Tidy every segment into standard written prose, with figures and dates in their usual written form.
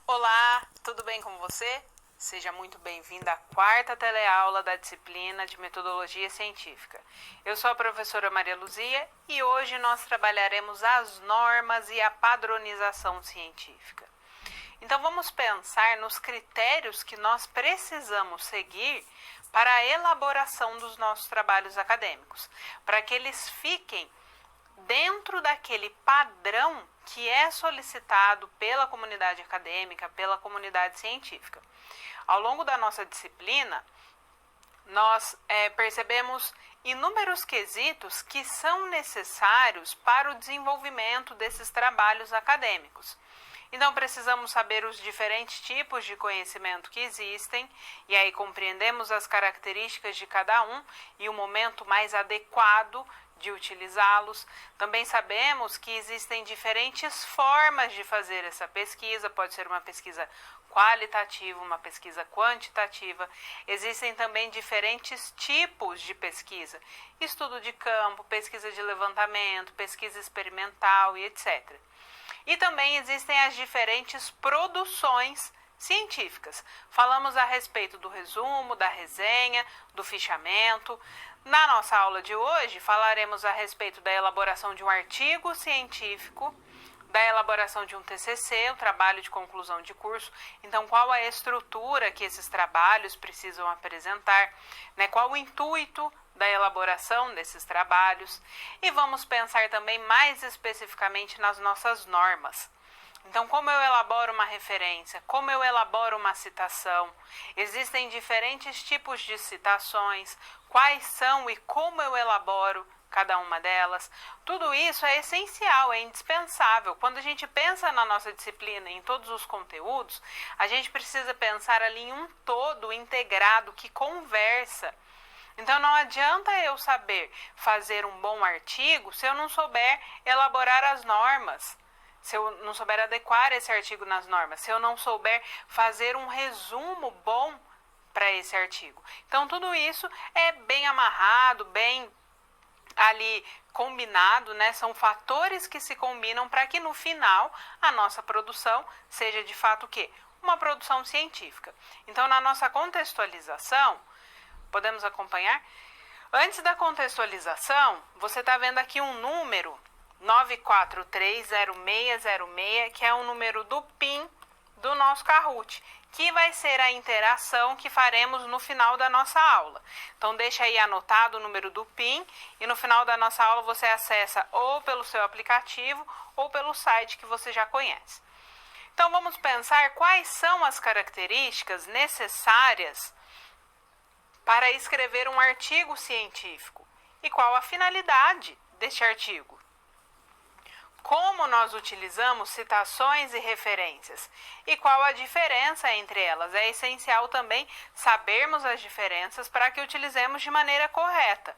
Olá, tudo bem com você? Seja muito bem-vinda à quarta teleaula da disciplina de Metodologia Científica. Eu sou a professora Maria Luzia e hoje nós trabalharemos as normas e a padronização científica. Então vamos pensar nos critérios que nós precisamos seguir para a elaboração dos nossos trabalhos acadêmicos, para que eles fiquem dentro daquele padrão que é solicitado pela comunidade acadêmica, pela comunidade científica. Ao longo da nossa disciplina, nós percebemos inúmeros quesitos que são necessários para o desenvolvimento desses trabalhos acadêmicos. Então, precisamos saber os diferentes tipos de conhecimento que existem, e aí compreendemos as características de cada um e o momento mais adequado de utilizá-los. Também sabemos que existem diferentes formas de fazer essa pesquisa, pode ser uma pesquisa qualitativa, uma pesquisa quantitativa. Existem também diferentes tipos de pesquisa, estudo de campo, pesquisa de levantamento, pesquisa experimental e etc. E também existem as diferentes produções científicas. Falamos a respeito do resumo, da resenha, do fichamento. Na nossa aula de hoje, falaremos a respeito da elaboração de um artigo científico, da elaboração de um TCC, um trabalho de conclusão de curso. Então, qual a estrutura que esses trabalhos precisam apresentar, qual o intuito da elaboração desses trabalhos, e vamos pensar também mais especificamente nas nossas normas. Então, como eu elaboro uma referência, como eu elaboro uma citação, existem diferentes tipos de citações, quais são e como eu elaboro cada uma delas. Tudo isso é essencial, é indispensável. Quando a gente pensa na nossa disciplina, em todos os conteúdos, a gente precisa pensar ali em um todo integrado que conversa. Então, não adianta eu saber fazer um bom artigo se eu não souber elaborar as normas, se eu não souber adequar esse artigo nas normas, se eu não souber fazer um resumo bom para esse artigo. Então, tudo isso é bem amarrado, bem ali combinado, São fatores que se combinam para que no final a nossa produção seja de fato o quê? Uma produção científica. Então, na nossa contextualização, podemos acompanhar? Antes da contextualização, você está vendo aqui um número 9430606, que é o número do PIN do nosso Kahoot, que vai ser a interação que faremos no final da nossa aula. Então, deixa aí anotado o número do PIN e no final da nossa aula você acessa ou pelo seu aplicativo ou pelo site que você já conhece. Então, vamos pensar quais são as características necessárias para escrever um artigo científico e qual a finalidade deste artigo. Como nós utilizamos citações e referências e qual a diferença entre elas. É essencial também sabermos as diferenças para que utilizemos de maneira correta.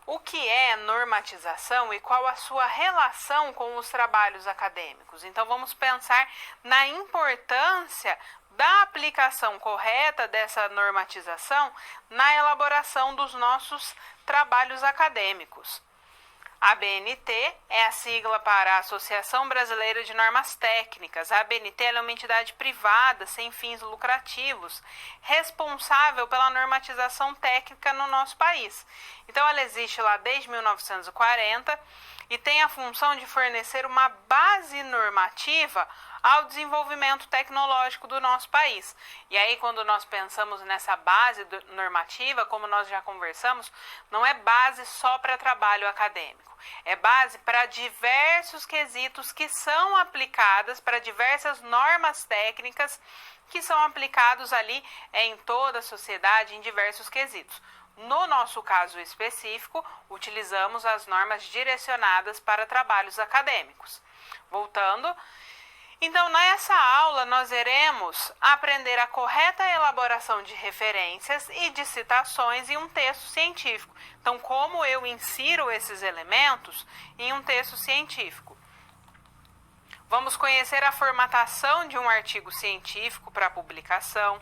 O que é normatização e qual a sua relação com os trabalhos acadêmicos? Então, vamos pensar na importância da aplicação correta dessa normatização na elaboração dos nossos trabalhos acadêmicos. A ABNT é a sigla para a Associação Brasileira de Normas Técnicas. A ABNT é uma entidade privada sem fins lucrativos, responsável pela normatização técnica no nosso país. Então, ela existe lá desde 1940 e tem a função de fornecer uma base normativa ao desenvolvimento tecnológico do nosso país. E aí, quando nós pensamos nessa base normativa, como nós já conversamos, não é base só para trabalho acadêmico. É base para diversos quesitos que são aplicadas, para diversas normas técnicas que são aplicados ali em toda a sociedade, em diversos quesitos. No nosso caso específico, utilizamos as normas direcionadas para trabalhos acadêmicos. Voltando, então, nessa aula, nós iremos aprender a correta elaboração de referências e de citações em um texto científico. Então, como eu insiro esses elementos em um texto científico. Vamos conhecer a formatação de um artigo científico para publicação.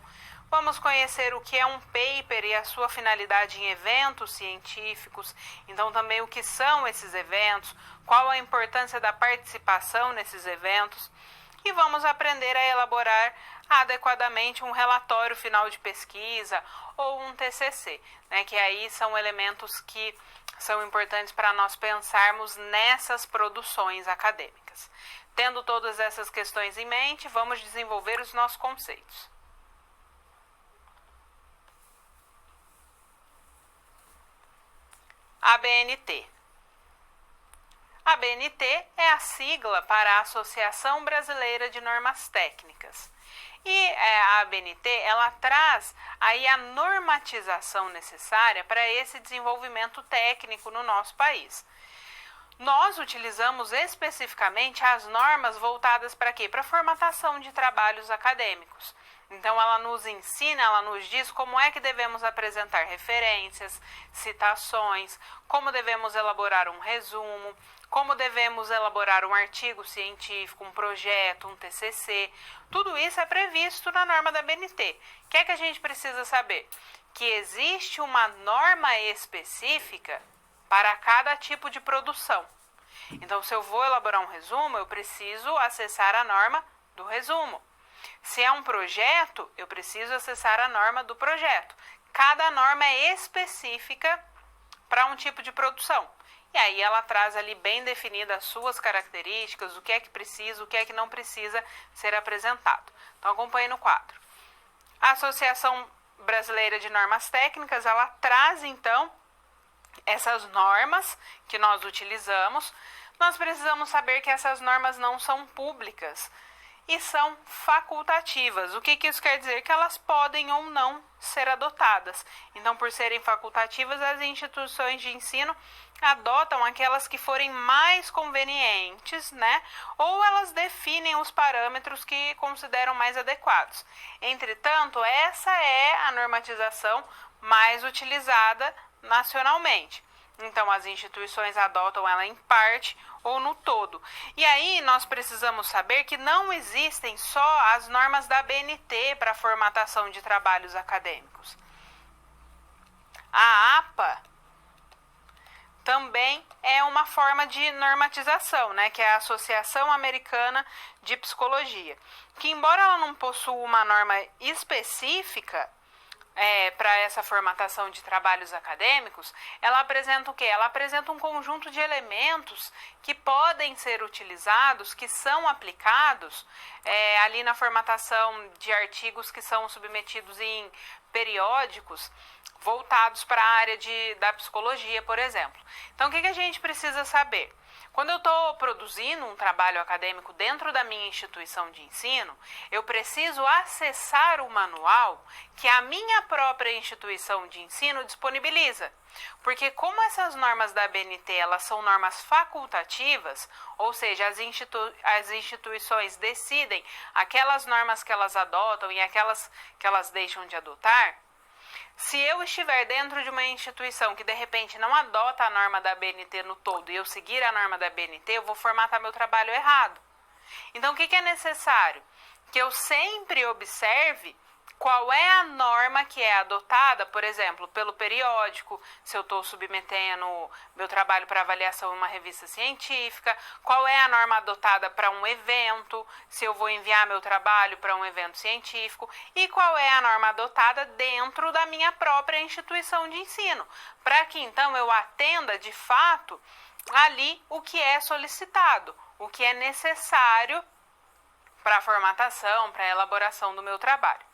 Vamos conhecer o que é um paper e a sua finalidade em eventos científicos. Então, também o que são esses eventos, qual a importância da participação nesses eventos. e vamos aprender a elaborar adequadamente um relatório final de pesquisa ou um TCC, né, que aí são elementos que são importantes para nós pensarmos nessas produções acadêmicas. Tendo todas essas questões em mente, vamos desenvolver os nossos conceitos. ABNT. A ABNT é a sigla para a Associação Brasileira de Normas Técnicas. E a ABNT, ela traz aí a normatização necessária para esse desenvolvimento técnico no nosso país. Nós utilizamos especificamente as normas voltadas para quê? Para a formatação de trabalhos acadêmicos. Então, ela nos ensina, ela nos diz como é que devemos apresentar referências, citações, como devemos elaborar um resumo, como devemos elaborar um artigo científico, um projeto, um TCC. Tudo isso é previsto na norma da ABNT. O que é que a gente precisa saber? Que existe uma norma específica para cada tipo de produção. Então, se eu vou elaborar um resumo, eu preciso acessar a norma do resumo. Se é um projeto, eu preciso acessar a norma do projeto. Cada norma é específica para um tipo de produção. E aí ela traz ali bem definidas as suas características, o que é que precisa, o que é que não precisa ser apresentado. Então, acompanhe no quadro. A Associação Brasileira de Normas Técnicas, ela traz, então, essas normas que nós utilizamos. Nós precisamos saber que essas normas não são públicas e são facultativas. O que isso quer dizer? Que elas podem ou não ser adotadas. Então, por serem facultativas, as instituições de ensino adotam aquelas que forem mais convenientes, né? Ou elas definem os parâmetros que consideram mais adequados. Entretanto, essa é a normatização mais utilizada nacionalmente. Então, as instituições adotam ela em parte ou no todo. E aí, nós precisamos saber que não existem só as normas da ABNT para a formatação de trabalhos acadêmicos. A APA também é uma forma de normatização, né, que é a Associação Americana de Psicologia, que embora ela não possua uma norma específica para essa formatação de trabalhos acadêmicos, ela apresenta o quê? Ela apresenta um conjunto de elementos que podem ser utilizados, que são aplicados ali na formatação de artigos que são submetidos em periódicos voltados para a área da psicologia, por exemplo. Então, o que a gente precisa saber? Quando eu estou produzindo um trabalho acadêmico dentro da minha instituição de ensino, eu preciso acessar o manual que a minha própria instituição de ensino disponibiliza. Porque como essas normas da ABNT, elas são normas facultativas, ou seja, as instituições decidem aquelas normas que elas adotam e aquelas que elas deixam de adotar. Se eu estiver dentro de uma instituição que de repente não adota a norma da ABNT no todo e eu seguir a norma da ABNT, eu vou formatar meu trabalho errado. Então, o que é necessário? Que eu sempre observe qual é a norma que é adotada, por exemplo, pelo periódico, se eu estou submetendo meu trabalho para avaliação em uma revista científica, qual é a norma adotada para um evento, se eu vou enviar meu trabalho para um evento científico, e qual é a norma adotada dentro da minha própria instituição de ensino, para que então eu atenda de fato ali o que é solicitado, o que é necessário para a formatação, para a elaboração do meu trabalho.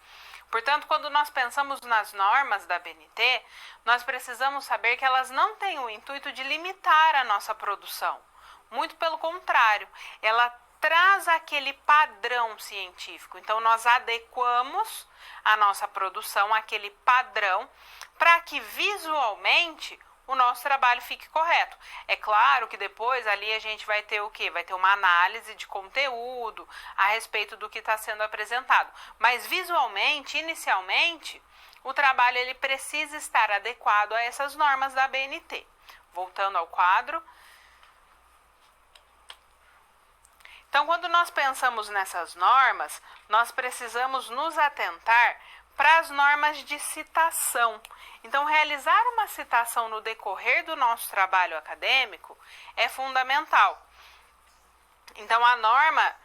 Portanto, quando nós pensamos nas normas da ABNT, nós precisamos saber que elas não têm o intuito de limitar a nossa produção. Muito pelo contrário, ela traz aquele padrão científico. Então, nós adequamos a nossa produção àquele padrão para que visualmente o nosso trabalho fique correto. É claro que depois ali a gente vai ter o quê? Vai ter uma análise de conteúdo a respeito do que está sendo apresentado. Mas visualmente, inicialmente, o trabalho ele precisa estar adequado a essas normas da ABNT. Voltando ao quadro. Então, quando nós pensamos nessas normas, nós precisamos nos atentar para as normas de citação. Então, realizar uma citação no decorrer do nosso trabalho acadêmico é fundamental. Então, a norma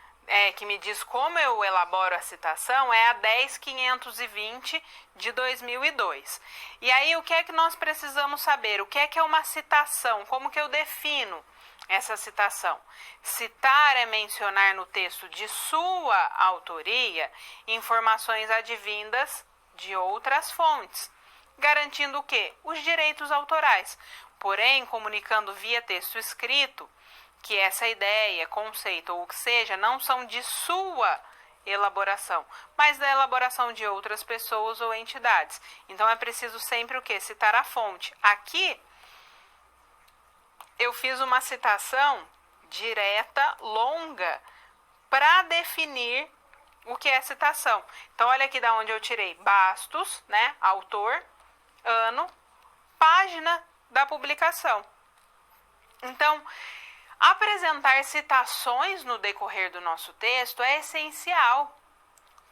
que me diz como eu elaboro a citação é a 10.520 de 2002. E aí o que é que nós precisamos saber? O que é uma citação? Como que eu defino essa citação? Citar é mencionar no texto de sua autoria informações advindas de outras fontes, garantindo o quê? Os direitos autorais, porém comunicando via texto escrito que essa ideia, conceito ou o que seja, não são de sua elaboração, mas da elaboração de outras pessoas ou entidades. Então é preciso sempre o quê? Citar a fonte. Aqui eu fiz uma citação direta, longa, para definir o que é citação. Então olha aqui da onde eu tirei Bastos, né? Autor, ano, página da publicação. Então, apresentar citações no decorrer do nosso texto é essencial,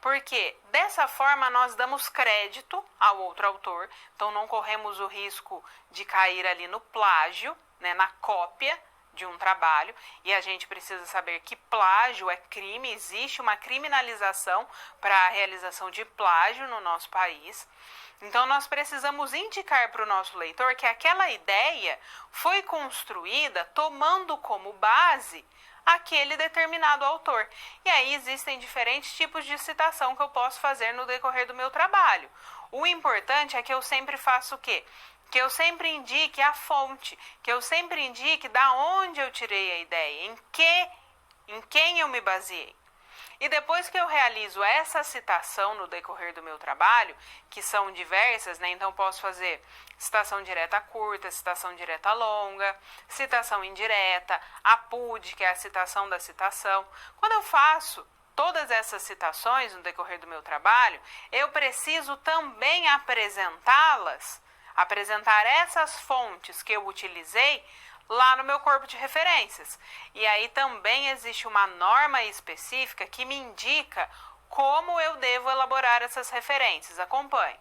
porque dessa forma nós damos crédito ao outro autor, então não corremos o risco de cair ali no plágio, né, na cópia de um trabalho, e a gente precisa saber que plágio é crime, existe uma criminalização para a realização de plágio no nosso país. Então, nós precisamos indicar para o nosso leitor que aquela ideia foi construída tomando como base aquele determinado autor. E aí existem diferentes tipos de citação que eu posso fazer no decorrer do meu trabalho. O importante é que eu sempre faça o quê? Que eu sempre indique a fonte, que eu sempre indique da onde eu tirei a ideia, em quem eu me baseei. E depois que eu realizo essa citação no decorrer do meu trabalho, que são diversas, né? Então posso fazer citação direta curta, citação direta longa, citação indireta, APUD, que é a citação da citação. Quando eu faço todas essas citações no decorrer do meu trabalho, eu preciso também apresentar essas fontes que eu utilizei lá no meu corpo de referências. E aí também existe uma norma específica que me indica como eu devo elaborar essas referências. Acompanhe.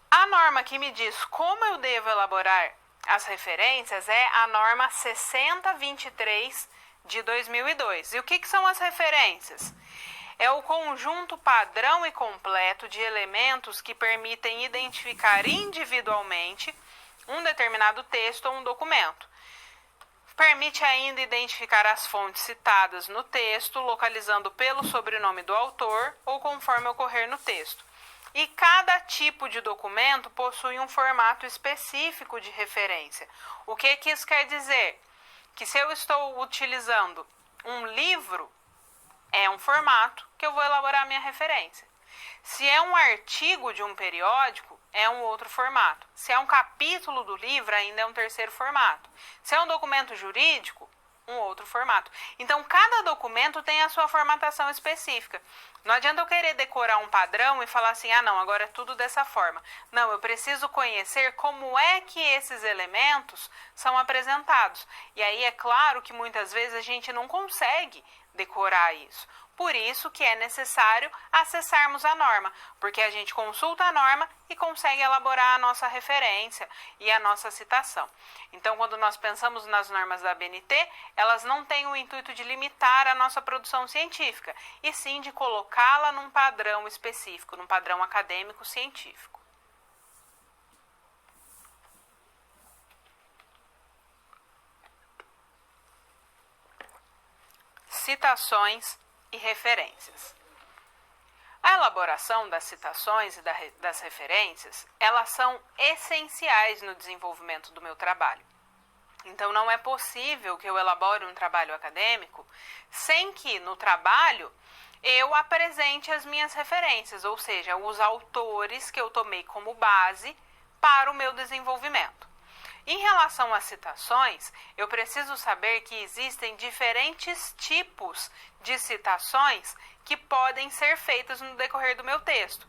A norma que me diz como eu devo elaborar as referências é a norma 6023 de 2002. E o que são as referências? É o conjunto padrão e completo de elementos que permitem identificar individualmente um determinado texto ou um documento. Permite ainda identificar as fontes citadas no texto, localizando pelo sobrenome do autor ou conforme ocorrer no texto. E cada tipo de documento possui um formato específico de referência. O que isso quer dizer? Que se eu estou utilizando um livro, é um formato que eu vou elaborar a minha referência. Se é um artigo de um periódico, é um outro formato. Se é um capítulo do livro, ainda é um terceiro formato. Se é um documento jurídico, um outro formato. Então, cada documento tem a sua formatação específica. Não adianta eu querer decorar um padrão e falar assim, não, agora é tudo dessa forma. Não, eu preciso conhecer como é que esses elementos são apresentados. E aí é claro que muitas vezes a gente não consegue decorar isso. Por isso que é necessário acessarmos a norma, porque a gente consulta a norma e consegue elaborar a nossa referência e a nossa citação. Então, quando nós pensamos nas normas da ABNT, elas não têm o intuito de limitar a nossa produção científica, e sim de colocá-la num padrão específico, num padrão acadêmico científico. Citações e referências. A elaboração das citações e das referências, elas são essenciais no desenvolvimento do meu trabalho. Então, não é possível que eu elabore um trabalho acadêmico sem que, no trabalho, eu apresente as minhas referências, ou seja, os autores que eu tomei como base para o meu desenvolvimento. Em relação às citações, eu preciso saber que existem diferentes tipos de citações que podem ser feitas no decorrer do meu texto.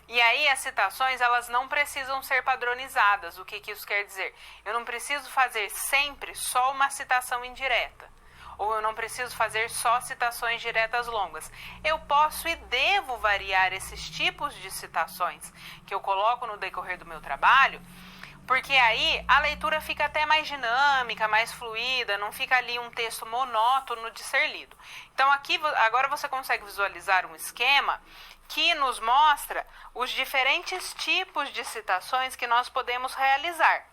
E aí as citações, elas não precisam ser padronizadas. O que isso quer dizer? Eu não preciso fazer sempre só uma citação indireta. Ou eu não preciso fazer só citações diretas longas. Eu posso e devo variar esses tipos de citações que eu coloco no decorrer do meu trabalho, Porque aí a leitura fica até mais dinâmica, mais fluida, não fica ali um texto monótono de ser lido. Então aqui agora você consegue visualizar um esquema que nos mostra os diferentes tipos de citações que nós podemos realizar.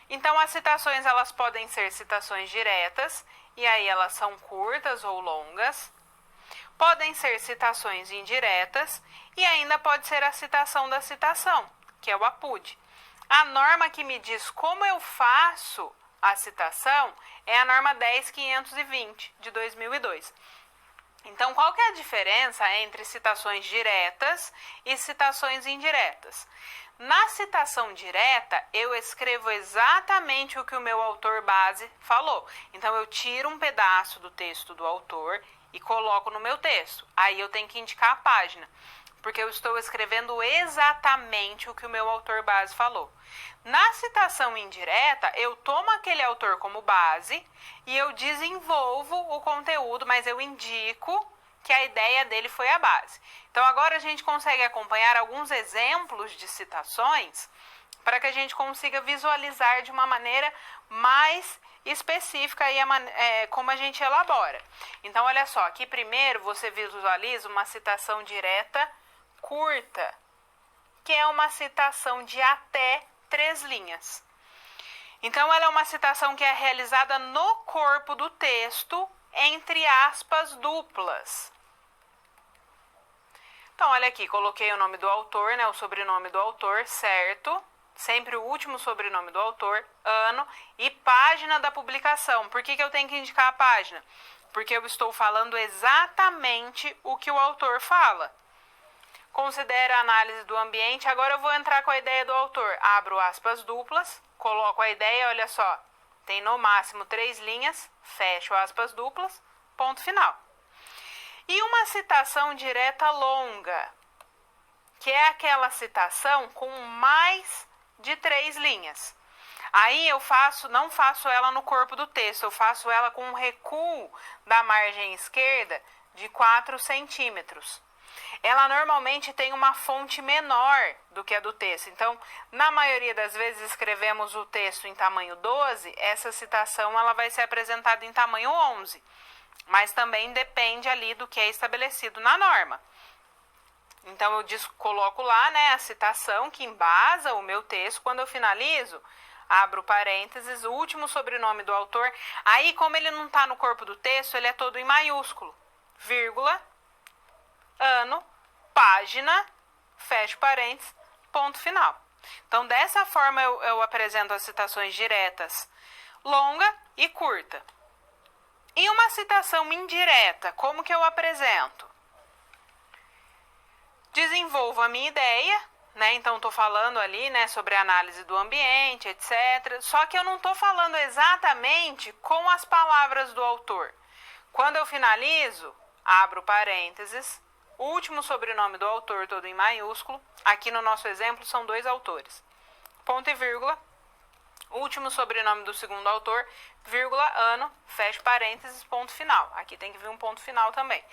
Então as citações elas podem ser citações diretas, e aí elas são curtas ou longas. Podem ser citações indiretas e ainda pode ser a citação da citação, que é o APUD. A norma que me diz como eu faço a citação é a norma 10.520 de 2002. Então, qual que é a diferença entre citações diretas e citações indiretas? Na citação direta, eu escrevo exatamente o que o meu autor base falou. Então, eu tiro um pedaço do texto do autor e coloco no meu texto. Aí eu tenho que indicar a página, porque eu estou escrevendo exatamente o que o meu autor base falou. Na citação indireta, eu tomo aquele autor como base e eu desenvolvo o conteúdo, mas eu indico que a ideia dele foi a base. Então agora a gente consegue acompanhar alguns exemplos de citações para que a gente consiga visualizar de uma maneira mais específica aí como a gente elabora. Então olha só, aqui primeiro você visualiza uma citação direta curta, que é uma citação de até 3 linhas. Então ela é uma citação que é realizada no corpo do texto, entre aspas duplas. Então olha aqui, coloquei o nome do autor, né, o sobrenome do autor, certo? Sempre o último sobrenome do autor, ano e página da publicação. Por que eu tenho que indicar a página? Porque eu estou falando exatamente o que o autor fala. Considera a análise do ambiente. Agora eu vou entrar com a ideia do autor. Abro aspas duplas, coloco a ideia, olha só. Tem no máximo 3 linhas, fecho aspas duplas, ponto final. E uma citação direta longa, que é aquela citação com mais de 3 linhas. Aí eu não faço ela no corpo do texto, eu faço ela com um recuo da margem esquerda de 4 centímetros. Ela normalmente tem uma fonte menor do que a do texto. Então, na maioria das vezes escrevemos o texto em tamanho 12, essa citação ela vai ser apresentada em tamanho 11. Mas também depende ali do que é estabelecido na norma. Então, eu coloco lá, né, a citação que embasa o meu texto. Quando eu finalizo, abro parênteses, o último sobrenome do autor. Aí, como ele não está no corpo do texto, ele é todo em maiúsculo. Vírgula, ano, página, fecho parênteses, ponto final. Então, dessa forma, eu apresento as citações diretas, longa e curta. E uma citação indireta, como que eu apresento? Desenvolvo a minha ideia, né? Então, estou falando ali, né, sobre a análise do ambiente, etc. Só que eu não estou falando exatamente com as palavras do autor. Quando eu finalizo, abro parênteses, último sobrenome do autor, todo em maiúsculo. Aqui no nosso exemplo são 2 autores. Ponto e vírgula. Último sobrenome do segundo autor, vírgula, ano, fecho parênteses, ponto final. Aqui tem que vir um ponto final também.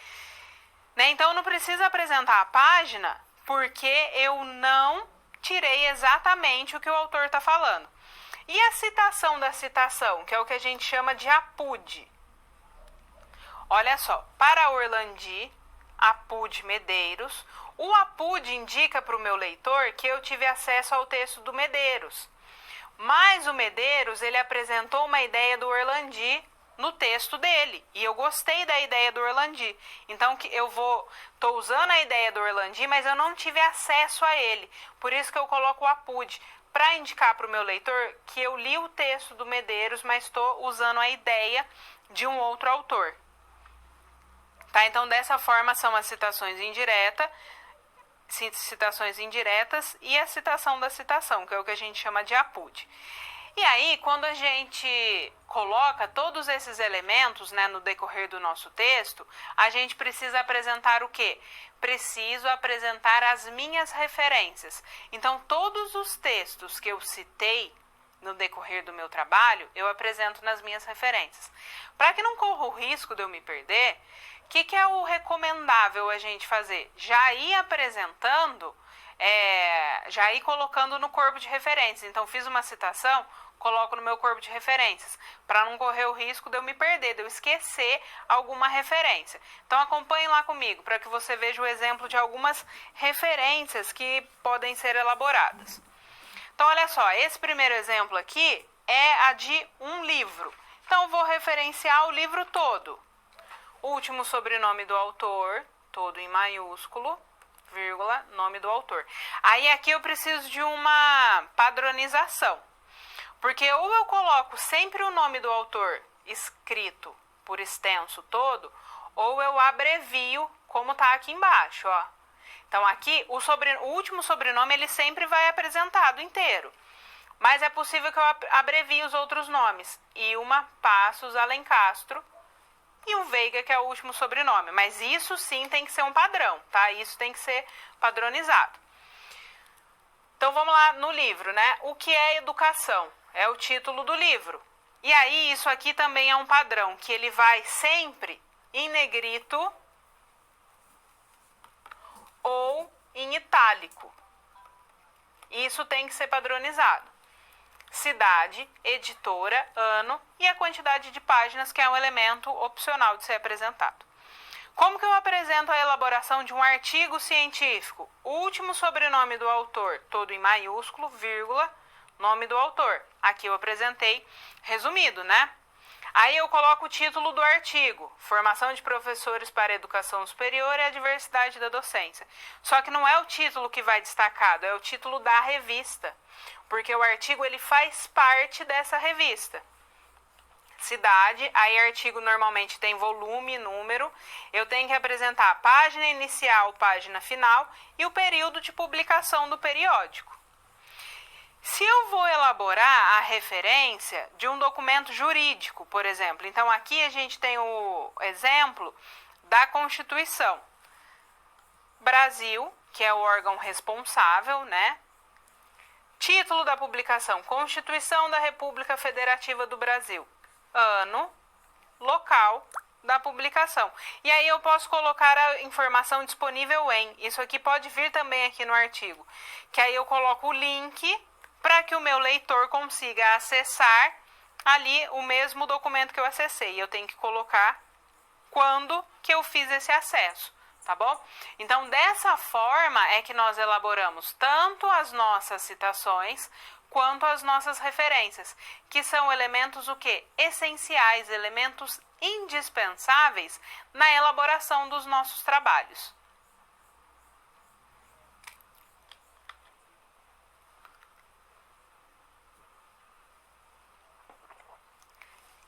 Né? Então, não precisa apresentar a página, porque eu não tirei exatamente o que o autor está falando. E a citação da citação, que é o que a gente chama de APUD. Olha só, para Orlandi, APUD Medeiros, o APUD indica para o meu leitor que eu tive acesso ao texto do Medeiros. Mas o Medeiros, ele apresentou uma ideia do Orlandi no texto dele. E eu gostei da ideia do Orlandi. Então, estou usando a ideia do Orlandi, mas eu não tive acesso a ele. Por isso que eu coloco o APUD, para indicar para o meu leitor que eu li o texto do Medeiros, mas estou usando a ideia de um outro autor. Tá? Então, dessa forma, são as citações indiretas e a citação da citação, que é o que a gente chama de APUD. E aí, quando a gente coloca todos esses elementos, né, no decorrer do nosso texto, a gente precisa apresentar o quê? Preciso apresentar as minhas referências. Então, todos os textos que eu citei no decorrer do meu trabalho, eu apresento nas minhas referências. Para que não corra o risco de eu me perder, o que é o recomendável a gente fazer? Já ir apresentando já ir colocando no corpo de referências. Então, fiz uma citação, coloco no meu corpo de referências, para não correr o risco de eu me perder, de eu esquecer alguma referência. Então, acompanhe lá comigo, para que você veja o exemplo de algumas referências que podem ser elaboradas. Então, olha só, esse primeiro exemplo aqui é a de um livro. Então, vou referenciar o livro todo. Último sobrenome do autor, todo em maiúsculo, vírgula, nome do autor. Aí aqui eu preciso de uma padronização. Porque ou eu coloco sempre o nome do autor escrito por extenso todo, ou eu abrevio como está aqui embaixo, ó. Então aqui o último sobrenome ele sempre vai apresentado inteiro. Mas é possível que eu abrevie os outros nomes. Ilma Passos Alencastro e o Veiga, que é o último sobrenome. Mas isso sim tem que ser um padrão, tá? Isso tem que ser padronizado. Então vamos lá no livro, né? O que é educação? É o título do livro. E aí isso aqui também é um padrão, que ele vai sempre em negrito ou em itálico. Isso tem que ser padronizado. Cidade, editora, ano e a quantidade de páginas, que é um elemento opcional de ser apresentado. Como que eu apresento a elaboração de um artigo científico? O último sobrenome do autor, todo em maiúsculo, vírgula, nome do autor. Aqui eu apresentei resumido, né? Aí eu coloco o título do artigo, Formação de Professores para a Educação Superior e a Diversidade da Docência. Só que não é o título que vai destacado, é o título da revista, porque o artigo ele faz parte dessa revista. Cidade, aí artigo normalmente tem volume, número, eu tenho que apresentar a página inicial, página final e o período de publicação do periódico. Se eu vou elaborar a referência de um documento jurídico, por exemplo, então aqui a gente tem o exemplo da Constituição. Brasil, que é o órgão responsável, né? Título da publicação, Constituição da República Federativa do Brasil. Ano, local da publicação. E aí eu posso colocar a informação disponível em. Isso aqui pode vir também aqui no artigo. Que aí eu coloco o link para que o meu leitor consiga acessar ali o mesmo documento que eu acessei. Eu tenho que colocar quando que eu fiz esse acesso, tá bom? Então, dessa forma é que nós elaboramos tanto as nossas citações quanto as nossas referências, que são elementos o quê? Essenciais, elementos indispensáveis na elaboração dos nossos trabalhos.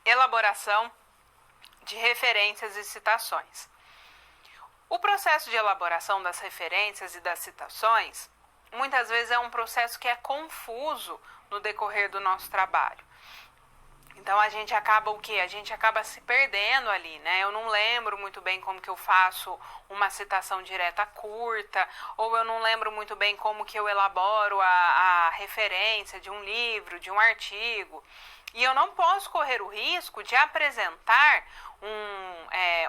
Elaboração de referências e citações. O processo de elaboração das referências e das citações, muitas vezes é um processo que é confuso no decorrer do nosso trabalho. Então a gente acaba o quê? A gente acaba se perdendo ali, né? Eu não lembro muito bem como que eu faço uma citação direta curta, ou eu não lembro muito bem como que eu elaboro a referência de um livro, de um artigo. E eu não posso correr o risco de apresentar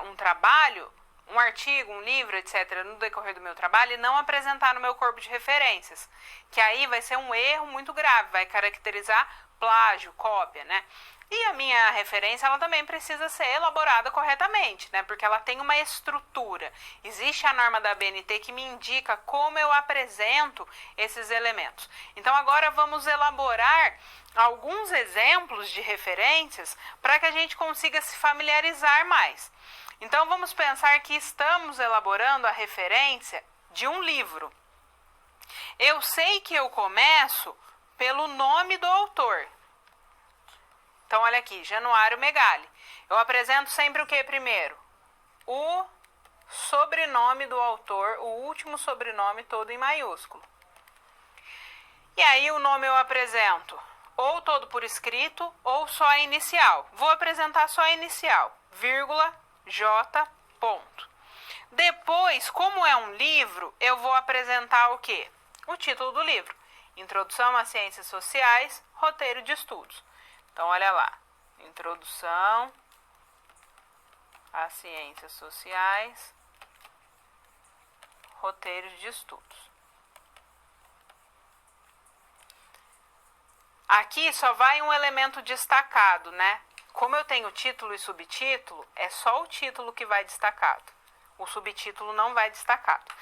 um trabalho, um artigo, um livro, etc., no decorrer do meu trabalho e não apresentar no meu corpo de referências. Que aí vai ser um erro muito grave, vai caracterizar plágio, cópia, né? E a minha referência, ela também precisa ser elaborada corretamente, né? Porque ela tem uma estrutura. Existe a norma da ABNT que me indica como eu apresento esses elementos. Então, agora vamos elaborar alguns exemplos de referências para que a gente consiga se familiarizar mais. Então, vamos pensar que estamos elaborando a referência de um livro. Eu sei que eu começo pelo nome do autor. Então, olha aqui, Januário Megali. Eu apresento sempre o que primeiro? O sobrenome do autor, o último sobrenome todo em maiúsculo. E aí o nome eu apresento ou todo por escrito ou só a inicial. Vou apresentar só a inicial, vírgula, J, ponto. Depois, como é um livro, eu vou apresentar o quê? O título do livro. Introdução às Ciências Sociais, roteiro de estudos. Então, olha lá. Introdução às Ciências Sociais, roteiros de estudos. Aqui só vai um elemento destacado, né? Como eu tenho título e subtítulo, é só o título que vai destacado. O subtítulo não vai destacado.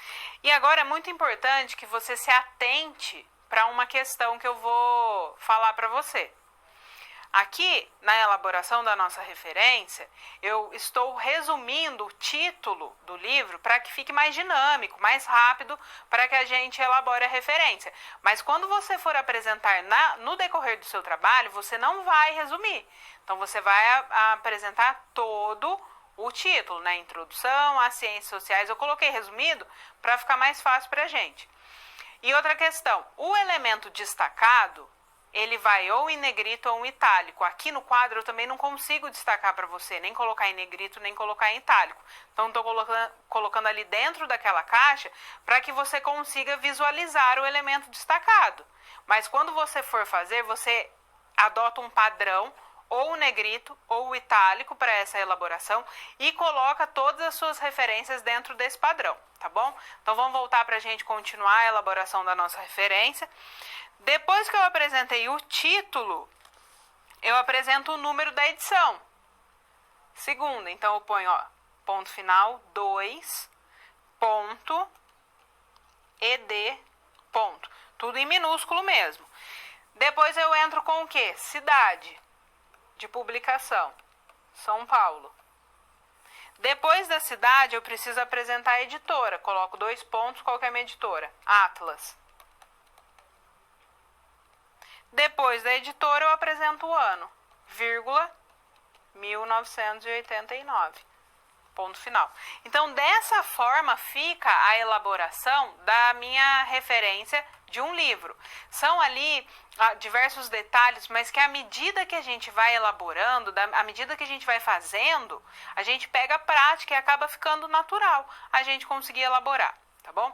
E agora é muito importante que você se atente para uma questão que eu vou falar para você. Aqui, na elaboração da nossa referência, eu estou resumindo o título do livro para que fique mais dinâmico, mais rápido, para que a gente elabore a referência. Mas quando você for apresentar no decorrer do seu trabalho, você não vai resumir. Então, você vai apresentar todo o título, né? Introdução às Ciências Sociais. Eu coloquei resumido para ficar mais fácil para a gente. E outra questão, o elemento destacado, ele vai ou em negrito ou em itálico. Aqui no quadro eu também não consigo destacar para você, nem colocar em negrito, nem colocar em itálico. Então, estou colocando ali dentro daquela caixa para que você consiga visualizar o elemento destacado. Mas quando você for fazer, você adota um padrão, ou o negrito ou o itálico para essa elaboração e coloca todas as suas referências dentro desse padrão, tá bom? Então, vamos voltar para a gente continuar a elaboração da nossa referência. Depois que eu apresentei o título, eu apresento o número da edição. Segunda, então eu ponho, ponto final, 2, ponto, ed, ponto. Tudo em minúsculo mesmo. Depois eu entro com o quê? Cidade de publicação, São Paulo. Depois da cidade, eu preciso apresentar a editora. Coloco 2 pontos, qual que é a minha editora? Atlas. Depois da editora, eu apresento o ano, vírgula, 1989. Ponto final. Então, dessa forma, fica a elaboração da minha referência de um livro. São ali diversos detalhes, mas que à medida que a gente vai elaborando, à medida que a gente vai fazendo, a gente pega a prática e acaba ficando natural a gente conseguir elaborar, tá bom?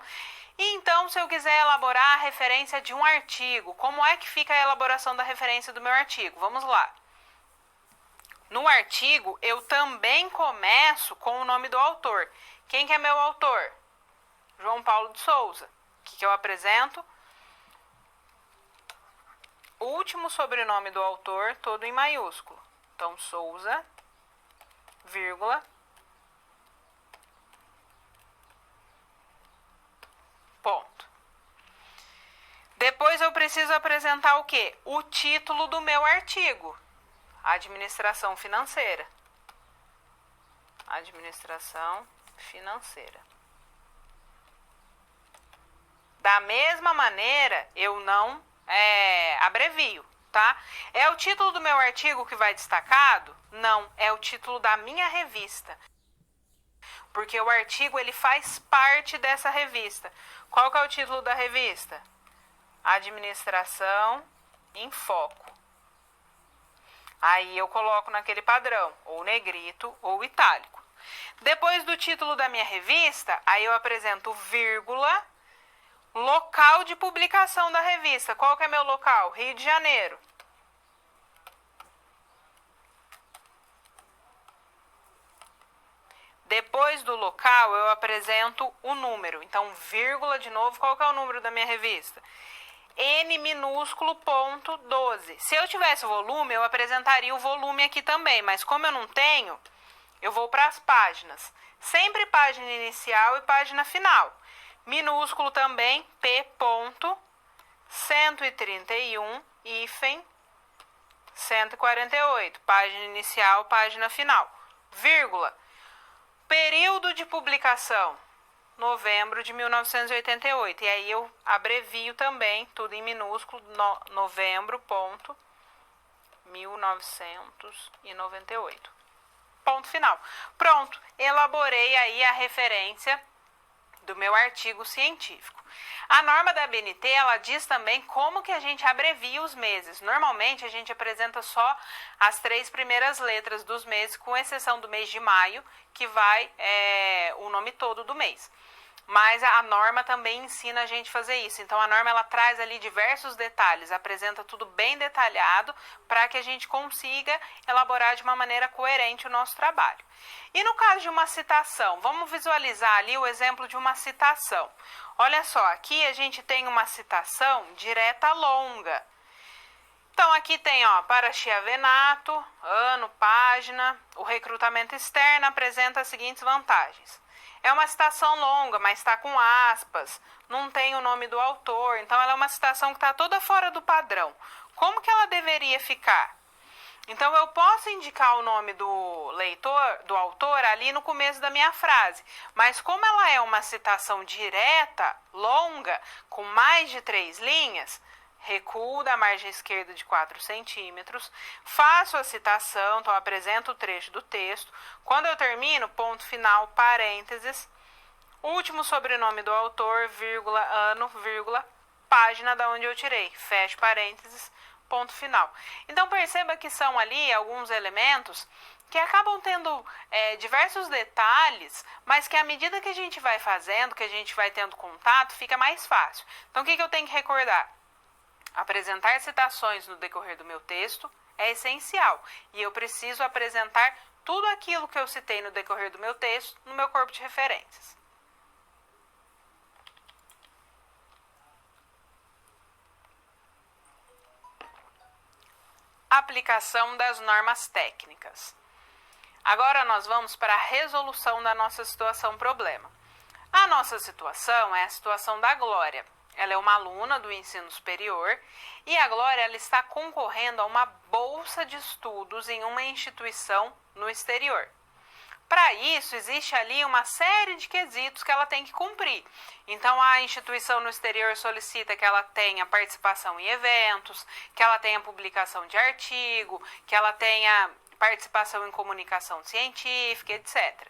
E então, se eu quiser elaborar a referência de um artigo, como é que fica a elaboração da referência do meu artigo? Vamos lá. No artigo, eu também começo com o nome do autor. Quem que é meu autor? João Paulo de Souza. O que eu apresento? O último sobrenome do autor, todo em maiúsculo. Então, Souza, vírgula, ponto. Depois eu preciso apresentar o quê? O título do meu artigo. Administração financeira. Administração financeira. Da mesma maneira, eu não abrevio, tá? É o título do meu artigo que vai destacado? Não, é o título da minha revista. Porque o artigo, ele faz parte dessa revista. Qual que é o título da revista? Administração em Foco. Aí eu coloco naquele padrão, ou negrito ou itálico. Depois do título da minha revista, aí eu apresento vírgula, local de publicação da revista. Qual que é meu local? Rio de Janeiro. Depois do local, eu apresento o número. Então, vírgula de novo, qual que é o número da minha revista? N minúsculo ponto 12. Se eu tivesse volume, eu apresentaria o volume aqui também, mas como eu não tenho, eu vou para as páginas. Sempre página inicial e página final. Minúsculo também, P ponto 131, hífen 148. Página inicial, página final. Vírgula. Período de publicação. Novembro de 1988. E aí eu abrevio também, tudo em minúsculo, novembro, ponto, 1998. Ponto final. Pronto, elaborei aí a referência do meu artigo científico. A norma da ABNT, ela diz também como que a gente abrevia os meses. Normalmente, a gente apresenta só as 3 primeiras letras dos meses, com exceção do mês de maio, que vai o nome todo do mês. Mas a norma também ensina a gente a fazer isso. Então, a norma, ela traz ali diversos detalhes, apresenta tudo bem detalhado para que a gente consiga elaborar de uma maneira coerente o nosso trabalho. E no caso de uma citação, vamos visualizar ali o exemplo de uma citação. Olha só, aqui a gente tem uma citação direta longa. Então, aqui tem, para Chiavenato, ano, página, o recrutamento externo apresenta as seguintes vantagens. É uma citação longa, mas está com aspas, não tem o nome do autor, então ela é uma citação que está toda fora do padrão. Como que ela deveria ficar? Então, eu posso indicar o nome do leitor, do autor, ali no começo da minha frase. Mas como ela é uma citação direta, longa, com mais de 3 linhas, recuo da margem esquerda de 4 centímetros, faço a citação, então apresento o trecho do texto. Quando eu termino, ponto final, parênteses, último sobrenome do autor, vírgula, ano, vírgula, página da onde eu tirei, fecho parênteses, ponto final. Então perceba que são ali alguns elementos que acabam tendo diversos detalhes, mas que à medida que a gente vai fazendo, que a gente vai tendo contato, fica mais fácil. Então o que eu tenho que recordar? Apresentar citações no decorrer do meu texto é essencial e eu preciso apresentar tudo aquilo que eu citei no decorrer do meu texto no meu corpo de referências. Aplicação das normas técnicas. Agora nós vamos para a resolução da nossa situação-problema. A nossa situação é a situação da Glória. Ela é uma aluna do ensino superior e a Glória ela está concorrendo a uma bolsa de estudos em uma instituição no exterior. Para isso, existe ali uma série de quesitos que ela tem que cumprir. Então, a instituição no exterior solicita que ela tenha participação em eventos, que ela tenha publicação de artigo, que ela tenha participação em comunicação científica, etc.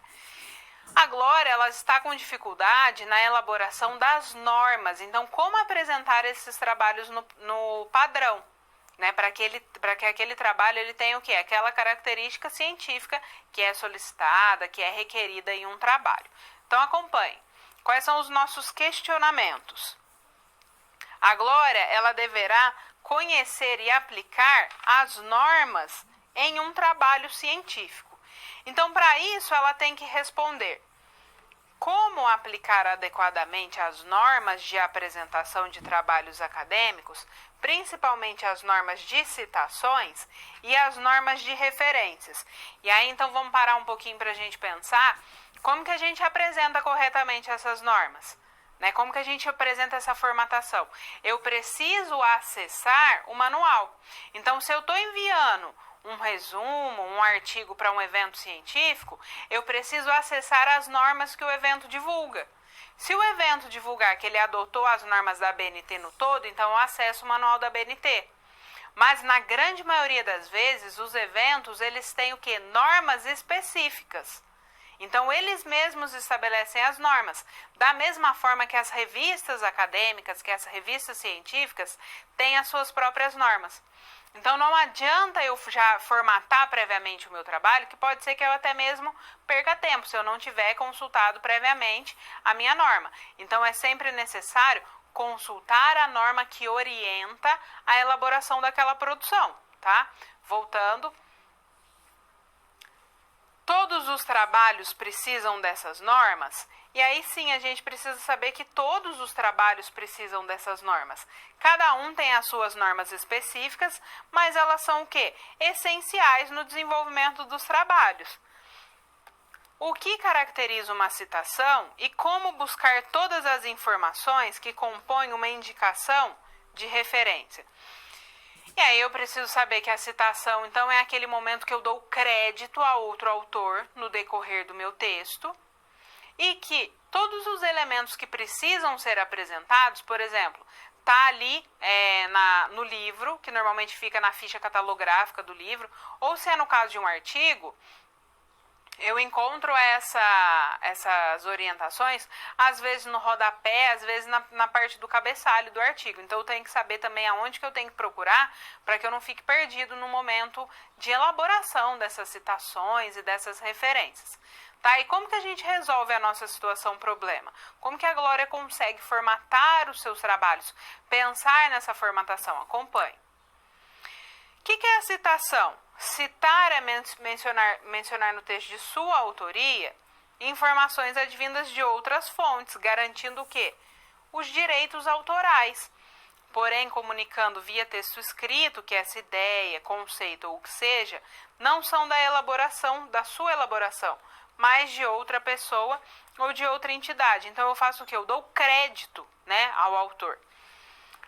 A Glória ela está com dificuldade na elaboração das normas. Então, como apresentar esses trabalhos no padrão? Né, para que aquele trabalho ele tenha o quê? Aquela característica científica que é solicitada, que é requerida em um trabalho. Então, acompanhe. Quais são os nossos questionamentos? A Glória ela deverá conhecer e aplicar as normas em um trabalho científico. Então, para isso, ela tem que responder: como aplicar adequadamente as normas de apresentação de trabalhos acadêmicos, principalmente as normas de citações e as normas de referências. E aí, então, vamos parar um pouquinho para a gente pensar como que a gente apresenta corretamente essas normas. Né? Como que a gente apresenta essa formatação? Eu preciso acessar o manual. Então, se eu estou enviando um resumo, um artigo para um evento científico, eu preciso acessar as normas que o evento divulga. Se o evento divulgar que ele adotou as normas da ABNT no todo, então eu acesso o manual da ABNT. Mas na grande maioria das vezes, os eventos eles têm o quê? Normas específicas. Então, eles mesmos estabelecem as normas, da mesma forma que as revistas acadêmicas, que as revistas científicas, têm as suas próprias normas. Então, não adianta eu já formatar previamente o meu trabalho, que pode ser que eu até mesmo perca tempo, se eu não tiver consultado previamente a minha norma. Então, é sempre necessário consultar a norma que orienta a elaboração daquela produção, tá? Voltando. Todos os trabalhos precisam dessas normas? E aí sim a gente precisa saber que todos os trabalhos precisam dessas normas. Cada um tem as suas normas específicas, mas elas são o quê? Essenciais no desenvolvimento dos trabalhos. O que caracteriza uma citação e como buscar todas as informações que compõem uma indicação de referência? E aí eu preciso saber que a citação, então, é aquele momento que eu dou crédito a outro autor no decorrer do meu texto e que todos os elementos que precisam ser apresentados, por exemplo, tá ali no livro, que normalmente fica na ficha catalográfica do livro, ou se é no caso de um artigo, eu encontro essas orientações, às vezes no rodapé, às vezes na parte do cabeçalho do artigo. Então, eu tenho que saber também aonde que eu tenho que procurar para que eu não fique perdido no momento de elaboração dessas citações e dessas referências. Tá? E como que a gente resolve a nossa situação-problema? Como que a Glória consegue formatar os seus trabalhos? Pensar nessa formatação. Acompanhe. O que é a citação? Citar é mencionar no texto de sua autoria informações advindas de outras fontes, garantindo o quê? Os direitos autorais. porém comunicando via texto escrito que essa ideia, conceito ou o que seja, não são da sua elaboração, mas de outra pessoa ou de outra entidade. Então eu faço o que? Eu dou crédito, né, ao autor.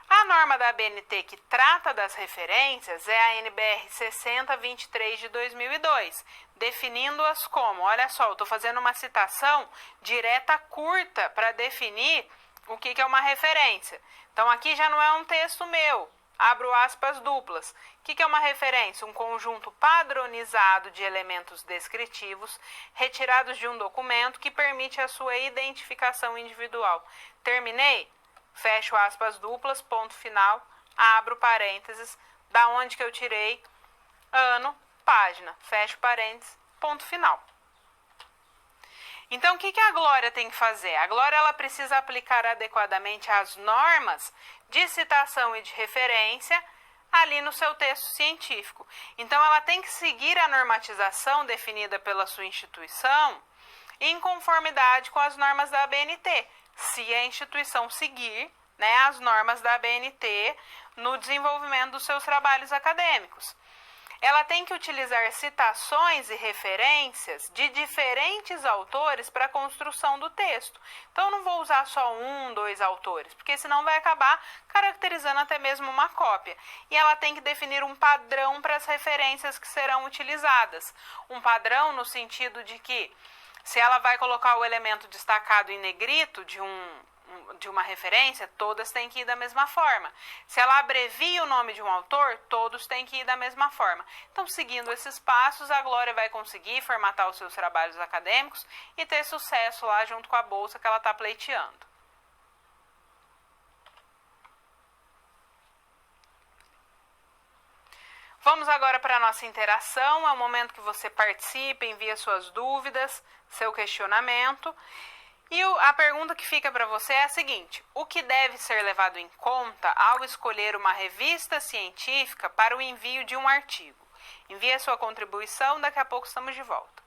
A norma da ABNT que trata das referências é a NBR 6023 de 2002, definindo-as como, olha só, eu estou fazendo uma citação direta curta para definir o que é uma referência. Então aqui já não é um texto meu, abro aspas duplas. O que é uma referência? Um conjunto padronizado de elementos descritivos retirados de um documento que permite a sua identificação individual. Terminei? Fecho aspas duplas, ponto final, abro parênteses, da onde que eu tirei, ano, página, fecho parênteses, ponto final. Então, o que a Glória tem que fazer? A Glória ela precisa aplicar adequadamente as normas de citação e de referência ali no seu texto científico. Então, ela tem que seguir a normatização definida pela sua instituição em conformidade com as normas da ABNT, se a instituição seguir, né, as normas da ABNT no desenvolvimento dos seus trabalhos acadêmicos. Ela tem que utilizar citações e referências de diferentes autores para a construção do texto. Então, eu não vou usar só um, dois autores, porque senão vai acabar caracterizando até mesmo uma cópia. E ela tem que definir um padrão para as referências que serão utilizadas. Um padrão no sentido de que, se ela vai colocar o elemento destacado em negrito de uma referência, todas têm que ir da mesma forma. Se ela abrevia o nome de um autor, todos têm que ir da mesma forma. Então, seguindo esses passos, a Glória vai conseguir formatar os seus trabalhos acadêmicos e ter sucesso lá junto com a bolsa que ela está pleiteando. Vamos agora para a nossa interação. É o momento que você participa, envia suas dúvidas, seu questionamento. E a pergunta que fica para você é a seguinte: o que deve ser levado em conta ao escolher uma revista científica para o envio de um artigo? Envie a sua contribuição, daqui a pouco estamos de volta.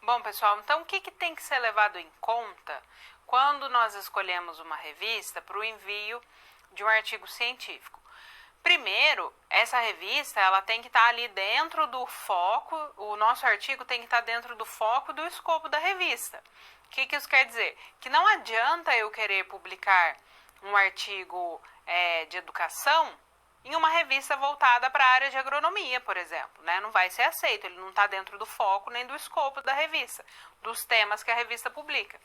Bom, pessoal, então o que tem que ser levado em conta quando nós escolhemos uma revista para o envio de um artigo científico? Primeiro, essa revista ela tem que estar ali dentro do foco, o nosso artigo tem que estar dentro do foco do escopo da revista. O que isso quer dizer? Que não adianta eu querer publicar um artigo de educação em uma revista voltada para a área de agronomia, por exemplo, né? Não vai ser aceito, ele não está dentro do foco nem do escopo da revista, dos temas que a revista publica.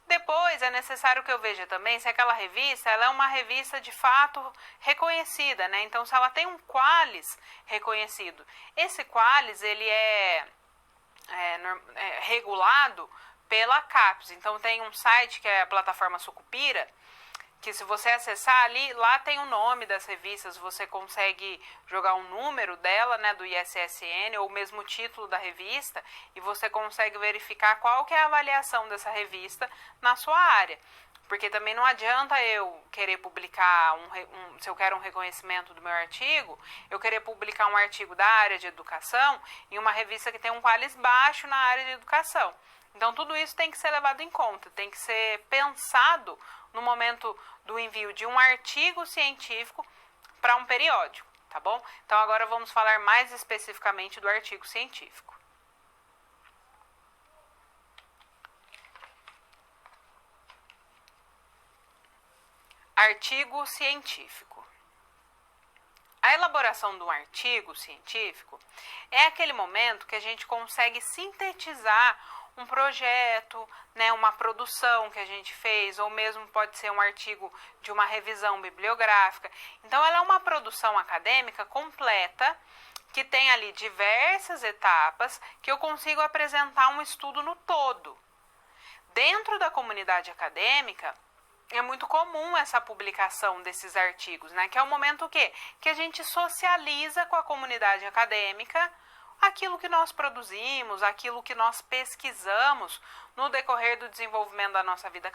Depois, é necessário que eu veja também se aquela revista ela é uma revista de fato reconhecida, né? Então, se ela tem um Qualis reconhecido, esse Qualis ele é regulado pela CAPES. Então, tem um site que é a plataforma Sucupira, que se você acessar ali, lá tem o nome das revistas, você consegue jogar um número dela, né, do ISSN, ou mesmo o título da revista, e você consegue verificar qual que é a avaliação dessa revista na sua área. Porque também não adianta eu querer publicar, se eu quero um reconhecimento do meu artigo, eu querer publicar um artigo da área de educação em uma revista que tem um Qualis baixo na área de educação. Então, tudo isso tem que ser levado em conta, tem que ser pensado no momento do envio de um artigo científico para um periódico, tá bom? Então, agora vamos falar mais especificamente do artigo científico. Artigo científico. A elaboração de um artigo científico é aquele momento que a gente consegue sintetizar um projeto, né, uma produção que a gente fez, ou mesmo pode ser um artigo de uma revisão bibliográfica. Então, ela é uma produção acadêmica completa, que tem ali diversas etapas, que eu consigo apresentar um estudo no todo. Dentro da comunidade acadêmica, é muito comum essa publicação desses artigos, né? Que é o momento que a gente socializa com a comunidade acadêmica aquilo que nós produzimos, aquilo que nós pesquisamos no decorrer do desenvolvimento da nossa vida acadêmica.